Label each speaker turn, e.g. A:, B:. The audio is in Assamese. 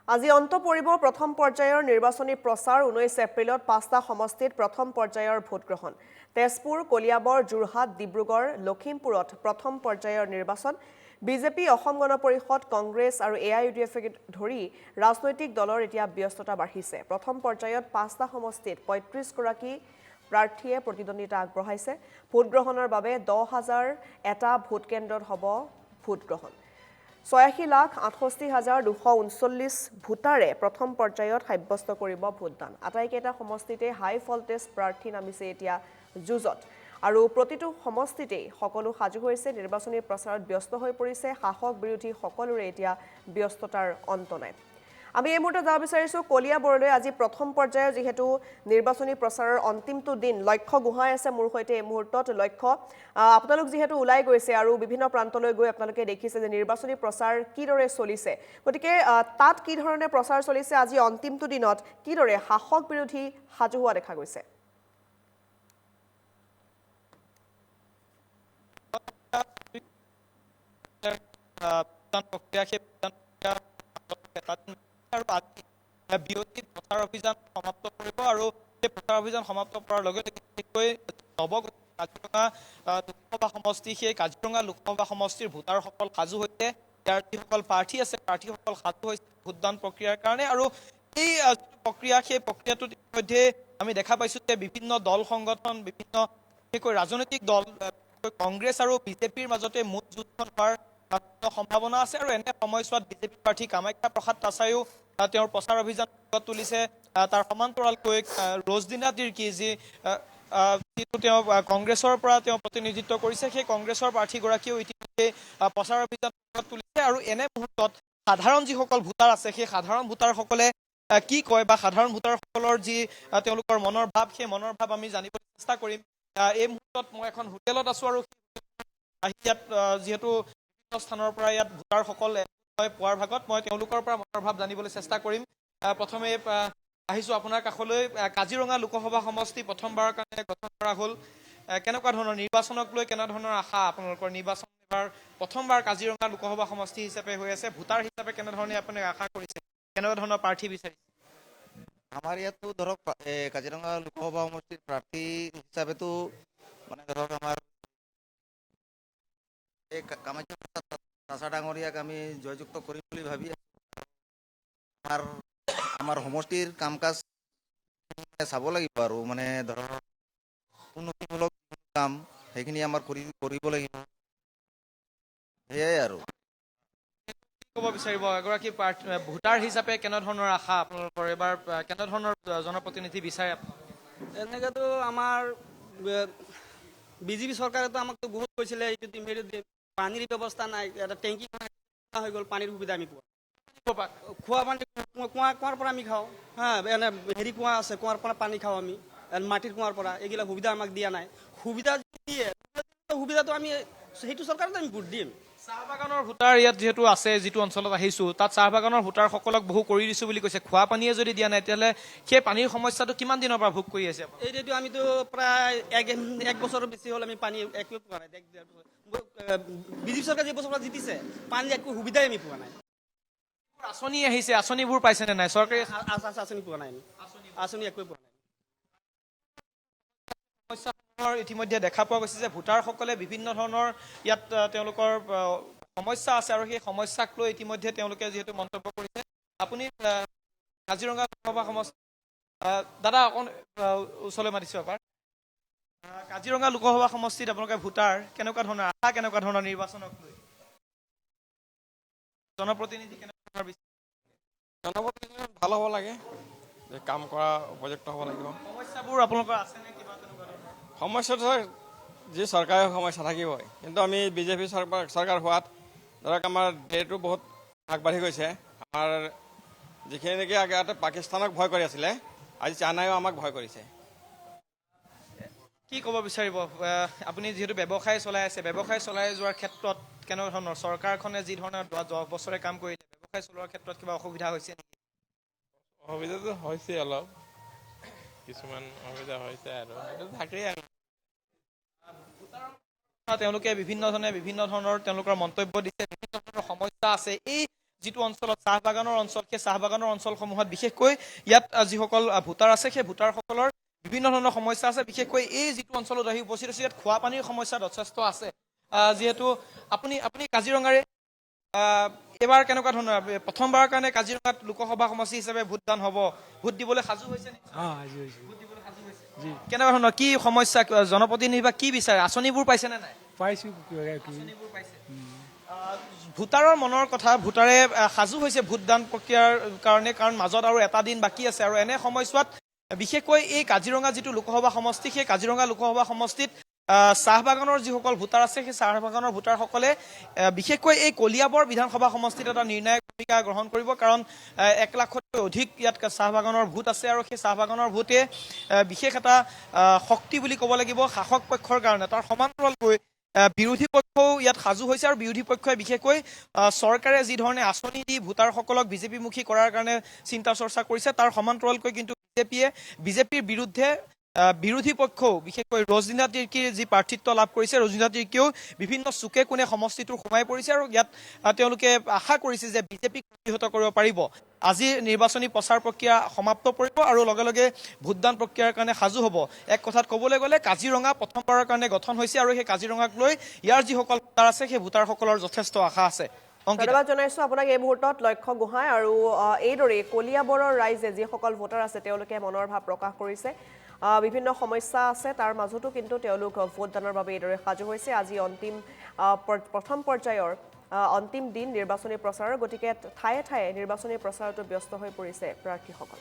A: আজি অন্ত পৰিব প্ৰথম পৰ্যায়ৰ নিৰ্বাচনী প্ৰচাৰ 19 এপ্ৰিলত 5টা সমষ্টিত প্ৰথম পৰ্যায়ৰ ভোটগ্ৰহণ তেজপুৰ কলিয়াবৰ যোৰহাট ডিব্ৰুগড় লখিমপুৰত প্ৰথম পৰ্যায়ৰ নিৰ্বাচন বিজেপি অসম গণ পৰিষদ কংগ্ৰেছ আৰু এআইইউডিএফকে ধৰি ৰাজনৈতিক দলৰ এতিয়া ব্যস্ততা বাঢ়িছে প্ৰথম পৰ্যায়ত 5টা সমষ্টিত 35 গৰাকী প্ৰাৰ্থীয়ে প্ৰতিদ্বন্দ্বিতা আগবঢ়াইছে ভোটগ্ৰহণৰ বাবে 10,000 এটা ভোট কেন্দ্ৰত হ'ব ভোটগ্ৰহণ 86,68,239 ভোটাৰে প্ৰথম পৰ্যায়ত সাব্যস্ত কৰিব ভোটদান আটাইকেইটা সমষ্টিতে হাই ভল্টেজ প্ৰাৰ্থী নামিছে এতিয়া যুঁজত আৰু প্ৰতিটো সমষ্টিতে সকলো সাজু হৈছে নিৰ্বাচনী প্ৰচাৰত ব্যস্ত হৈ পৰিছে শাসক বিৰোধী সকলোৰে এতিয়া ব্যস্ততাৰ অন্ত নাই আমি এই মুহূৰ্তত যাব বিচাৰিছো কলিয়াবৰলৈ আজি প্ৰথম পৰ্যায়ৰ যেহেতু নিৰ্বাচনী প্ৰচাৰৰ অন্তিমটো দিন লক্ষ্য গুহাই আছে মোৰ সৈতে এই মুহূৰ্তত লক্ষ্য আপোনালোক যেহেতু ওলাই গৈছে আৰু বিভিন্ন প্ৰান্তলৈ গৈ আপোনালোকে দেখিছে যে নিৰ্বাচনী প্ৰচাৰ কিদৰে চলিছে গতিকে তাত কি ধৰণে প্ৰচাৰ চলিছে আজি অন্তিমটো দিনত কিদৰে শাসক বিৰোধী সাজু হোৱা দেখা গৈছে
B: বিৰতিত প্ৰচাৰ অভিযান সমাপ্ত কৰিব আৰু এই প্ৰচাৰ অভিযান সমাপ্ত কৰাৰ লগে লগে কাজিৰঙা লোকসভা সমষ্টি সেই কাজিৰঙা লোকসভা সমষ্টিৰ ভোটাৰসকল সাজু হৈছে ইয়াৰ যিসকল প্ৰাৰ্থী আছে প্ৰাৰ্থীসকল সাজু হৈছে ভোটদান প্ৰক্ৰিয়াৰ কাৰণে আৰু এই প্ৰক্ৰিয়া সেই প্ৰক্ৰিয়াটোত ইতিমধ্যে আমি দেখা পাইছো যে বিভিন্ন দল সংগঠন বিভিন্ন বিশেষকৈ ৰাজনৈতিক দল কংগ্ৰেছ আৰু বিজেপিৰ মাজতে মুঠ যুদ্ধ হোৱাৰ সম্ভাৱনা আছে আৰু এনে সময়ছোৱাত বিজেপি প্ৰাৰ্থী কামাখ্যা প্ৰসাদ তাছাইও তেওঁৰ প্ৰচাৰ অভিযান তুলিছে তাৰ সমান্তৰালকৈ ৰজদিনা তিৰ্কী যিটো তেওঁ কংগ্ৰেছৰ পৰা তেওঁ প্ৰতিনিধিত্ব কৰিছে সেই কংগ্ৰেছৰ প্ৰাৰ্থীগৰাকীয়েও ইতিমধ্যে প্ৰচাৰ অভিযান তুলিছে আৰু এনে মুহূৰ্তত সাধাৰণ যিসকল ভোটাৰ আছে সেই সাধাৰণ ভোটাৰসকলে কি কয় বা সাধাৰণ ভোটাৰসকলৰ যি তেওঁলোকৰ মনৰ ভাৱ সেই মনৰ ভাৱ আমি জানিবলৈ চেষ্টা কৰিম এই মুহূৰ্তত মই এখন হোটেলত আছো আৰু ইয়াত যিহেতু বিভিন্ন স্থানৰ পৰা ইয়াত ভোটাৰসকল পোৱাৰ ভাগত মই তেওঁলোকৰ পৰা মনৰ ভাৱ জানিবলৈ চেষ্টা কৰিম প্ৰথমে আহিছো আপোনাৰ কাষলৈ কাজিৰঙা লোকসভা সমষ্টি প্ৰথমবাৰৰ কাৰণে গঠন কৰা হ'ল কেনেকুৱা ধৰণৰ নিৰ্বাচনক লৈ কেনে ধৰণৰ আশা আপোনালোকৰ নিৰ্বাচন এবাৰ প্ৰথমবাৰ কাজিৰঙা লোকসভা সমষ্টি হিচাপে হৈ আছে ভোটাৰ হিচাপে কেনেধৰণে আপুনি আশা কৰিছে কেনেকুৱা ধৰণৰ প্ৰাৰ্থী বিচাৰিছে
C: আমাৰ ইয়াতো ধৰক কাজিৰঙা লোকসভা সমষ্টিৰ প্ৰাৰ্থী হিচাপেতো মানে ধৰক আমাৰ এই কামাখ্যা প্ৰসাদ তাছা ডাঙৰীয়াক আমি জয়যুক্ত কৰিম বুলি ভাবি আমাৰ সমষ্টিৰ কাম কাজ চাব লাগিব আৰু মানে ধৰক উন্নতিমূলক কাম সেইখিনি আমাৰ কৰিব লাগিব সেয়াই আৰু
B: ক'ব বিচাৰিব এগৰাকী ভোটাৰ হিচাপে কেনেধৰণৰ আশা আপোনালোকৰ এবাৰ কেনেধৰণৰ জনপ্ৰতিনিধি বিচাৰে
D: এনেকৈতো আমাৰ বিজেপি চৰকাৰেতো আমাক বহুত কৈছিলে এইটো পানীৰ ব্যৱস্থা নাই এটা টেংকি হৈ গ'ল পানীৰ সুবিধা আমি পোৱা খোৱা পানী কুঁৱাৰ পৰা আমি খাওঁ হা এনে হেৰি কুঁৱা আছে কুঁৱাৰ পৰা পানী খাওঁ আমি মাটিৰ কুঁৱাৰ পৰা এইগিলা সুবিধা আমাক দিয়া নাই সুবিধা দিয়ে সুবিধাটো আমি সেইটো চৰকাৰতে আমি ভোট দিম
B: চাহ বাগানৰ ভোটাৰ ইয়াত যিহেতু আছে যিটো অঞ্চলত আহিছো তাত চাহ বাগানৰ ভোটাৰসকলক বহু কৰি দিছো বুলি কৈছে খোৱা পানীয়ে যদি দিয়া নাই তেতিয়াহ'লে সেই পানীৰ সমস্যাটো কিমান দিনৰ পৰা ভোগ কৰি আছে
D: এইটো আমিতো প্ৰায় এক বছৰৰ বেছি হ'ল আমি পানী একো পোৱা নাই বিজেপি চৰকাৰ যি বছৰ পৰা জিতিছে পানীৰ একো সুবিধাই আমি পোৱা নাই
B: আঁচনি আহিছে আঁচনিবোৰ পাইছে নে নাই চৰকাৰী
D: আঁচনি পোৱা নাই আঁচনি একোৱে পোৱা নাই
B: সমস্যাসমূহৰ ইতিমধ্যে দেখা পোৱা গৈছে যে ভোটাৰসকলে বিভিন্ন ধৰণৰ ইয়াত তেওঁলোকৰ সমস্যা আছে আৰু সেই সমস্যাক লৈ ইতিমধ্যে তেওঁলোকে যিহেতু মন্তব্য কৰিছে আপুনি কাজিৰঙা লোকসভা সমষ্টি দাদা অকণ ওচৰলৈ মাতিছো এবাৰ কাজিৰঙা লোকসভা সমষ্টিত আপোনালোকে ভোটাৰ কেনেকুৱা ধৰণৰ আশা কেনেকুৱা ধৰণৰ নিৰ্বাচনক লৈ জনপ্ৰতিনিধি কেনেকুৱা
E: জনপ্ৰতিনিধি ভাল হ'ব লাগে কাম কৰা উপযুক্ত হ'ব লাগিব
B: সমস্যাবোৰ আপোনালোকৰ আছে নে কিবা তেনেকুৱা ধৰণৰ
E: সমস্যাটো যি চৰকাৰী সমস্যা থাকিবই কিন্তু আমি বিজেপি চৰকাৰ হোৱাত ধৰক আমাৰ দেশটো বহুত আগবাঢ়ি গৈছে আমাৰ যিখিনি নেকি আগতে পাকিস্তানক ভয় কৰি আছিলে আজি চাইনাইও আমাক ভয় কৰিছে
B: কি ক'ব বিচাৰিব আপুনি যিহেতু ব্যৱসায় চলাই আছে ব্যৱসায় চলাই যোৱাৰ ক্ষেত্ৰত কেনে ধৰণৰ চৰকাৰখনে যি ধৰণৰ 10 বছৰে কাম কৰিলে ব্যৱসায় চলোৱাৰ ক্ষেত্ৰত কিবা অসুবিধা হৈছে নেকি
E: অসুবিধাটো হৈছে অলপ কিছুমান অসুবিধা হৈছে আৰু সেইটো থাকেই আৰু
B: তেওঁলোকে বিভিন্ন ধৰণে বিভিন্ন ধৰণৰ তেওঁলোকৰ মন্তব্য দিছে বিভিন্ন ধৰণৰ সমস্যা আছে এই যিটো অঞ্চলত চাহ বাগানৰ অঞ্চল, সেই চাহ বাগানৰ অঞ্চলসমূহত বিশেষকৈ ইয়াত যিসকল ভোটাৰ আছে সেই ভোটাৰসকলৰ বিভিন্ন ধৰণৰ সমস্যা আছে। বিশেষকৈ এই যিটো অঞ্চলত আহি উপস্থিত আছে ইয়াত খোৱা পানীৰ সমস্যা যথেষ্ট আছে। যিহেতু আপুনি কাজিৰঙাৰে এবাৰ কেনেকুৱা ধৰণৰ প্ৰথমবাৰৰ কাৰণে কাজিৰঙাত লোকসভা সমষ্টি হিচাপে ভোটদান হ'ব, ভোট দিবলৈ সাজু হৈছে নেকি? ভোট দিবলৈ সাজু হৈছে। কেনেকুৱা ধৰণৰ কি সমস্যা, জনপ্ৰতিনিধি বা কি বিচাৰে, আঁচনিবোৰ পাইছে নে নাই?
F: পাইছোঁ।
B: আঁচনিবোৰ পাইছে। ভোটাৰৰ মনৰ কথা, ভোটাৰে সাজু হৈছে ভোটদান প্ৰক্ৰিয়াৰ কাৰণে, কাৰণ মাজত আৰু এটা দিন বাকী আছে। আৰু এনে সময়ছোৱাত বিশেষকৈ এই কাজিৰঙা যিটো লোকসভা সমষ্টি, সেই কাজিৰঙা লোকসভা সমষ্টিত চাহ বাগানৰ যিসকল ভোটাৰ আছে সেই চাহ বাগানৰ ভোটাৰসকলে বিশেষকৈ এই কলিয়াবৰ বিধানসভা সমষ্টিত এটা নিৰ্ণায়ক ভূমিকা গ্ৰহণ কৰিব। কাৰণ 1 লাখতকৈ অধিক ইয়াত চাহ বাগানৰ ভোট আছে আৰু সেই চাহ বাগানৰ ভোটে বিশেষ এটা শক্তি বুলি ক'ব লাগিব শাসক পক্ষৰ কাৰণে। তাৰ সমান্তৰালকৈ বিৰোধী পক্ষও ইয়াত সাজু হৈছে আৰু বিৰোধী পক্ষই বিশেষকৈ চৰকাৰে যি ধৰণে আঁচনি দি ভোটাৰসকলক বিজেপিমুখী কৰাৰ কাৰণে চিন্তা চৰ্চা কৰিছে, তাৰ সমান্তৰালকৈ কিন্তু বিজেপিৰ বিৰুদ্ধে বিৰোধী পক্ষও বিশেষকৈ ৰজনীনা তিৰ্কীৰ যি প্ৰাৰ্থিত্ব লাভ কৰিছে, ৰজনীনা তিৰ্কীয়েও বিভিন্ন চুকে কোণে সমষ্টিটোৰ সোমাই পৰিছে আৰু ইয়াত তেওঁলোকে আশা কৰিছে যে বিজেপিক প্ৰতিহত কৰিব পাৰিব। আজি নিৰ্বাচনী প্ৰচাৰ প্ৰক্ৰিয়া সমাপ্ত পৰিব আৰু লগে লগে ভোটদান প্ৰক্ৰিয়াৰ কাৰণে সাজু হ'ব। এক কথাত ক'বলৈ গ'লে কাজিৰঙা প্ৰথমবাৰৰ কাৰণে গঠন হৈছে আৰু সেই কাজিৰঙাক লৈ ইয়াৰ যিসকল ভোটাৰ আছে সেই ভোটাৰসকলৰ যথেষ্ট আশা আছে।
A: ধন্যবাদ জনাইছোঁ আপোনাক এই মুহূৰ্তত লক্ষ্য গোহাঁই। আৰু এইদৰেই কলিয়াবৰৰ ৰাইজে যিসকল ভোটাৰ আছে তেওঁলোকে মনৰ ভাৱ প্ৰকাশ কৰিছে। বিভিন্ন সমস্যা আছে, তাৰ মাজতো কিন্তু তেওঁলোক ভোটদানৰ বাবে এইদৰে সাজু হৈছে। আজি প্ৰথম পৰ্যায়ৰ অন্তিম দিন নিৰ্বাচনী প্ৰচাৰৰ, গতিকে ঠায়ে ঠায়ে নিৰ্বাচনী প্ৰচাৰতো ব্যস্ত হৈ পৰিছে প্ৰাৰ্থীসকল।